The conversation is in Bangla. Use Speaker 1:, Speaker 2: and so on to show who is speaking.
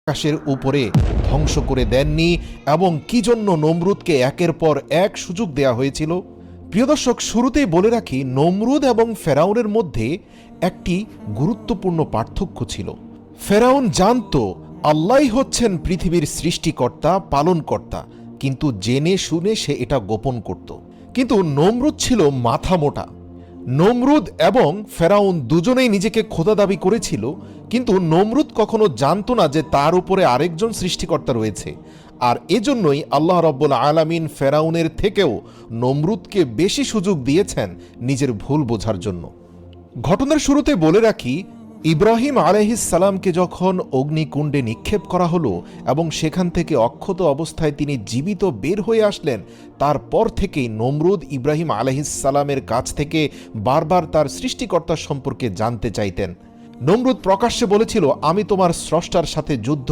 Speaker 1: আকাশের উপরে ধ্বংস করে দেননি এবং কি জন্য নমরুদকে একের পর এক সুযোগ দেয়া হয়েছিল? প্রিয় দর্শক, শুরুতেই বলে রাখি, নমরুদ এবং ফেরাউনের মধ্যে একটি গুরুত্বপূর্ণ পার্থক্য ছিল। ফেরাউন জানত আল্লাহই হচ্ছেন পৃথিবীর সৃষ্টিকর্তা, পালনকর্তা, কিন্তু জেনে শুনে সে এটা গোপন করত। কিন্তু নমরুদ ছিল মাথা মোটা। নমরুদ এবং ফেরাউন দুজনেই নিজেকে খোদা দাবি করেছিল, কিন্তু নমরুদ কখনো জানত না যে তার উপরে আরেকজন সৃষ্টিকর্তা রয়েছে। আর এজন্যই আল্লাহ রাব্বুল আলামিন ফেরাউনের থেকেও নমরুদকে বেশি সুযোগ দিয়েছেন নিজের ভুল বোঝার জন্য। ঘটনার শুরুতে বলে রাখি, ইব্রাহিম আলাইহিস সালামকে যখন অগ্নিকুণ্ডে নিক্ষেপ করা হলো এবং সেখান থেকে অক্ষত অবস্থায় তিনি জীবিত বের হয়ে আসলেন, তারপর থেকেই নমরুদ ইব্রাহিম আলাইহিস সালামের কাছ থেকে বারবার তার সৃষ্টিকর্তা সম্পর্কে জানতে চাইতেন। নমরুদ প্রকাশ্যে বলেছিল, আমি তোমার স্রষ্টার সাথে যুদ্ধ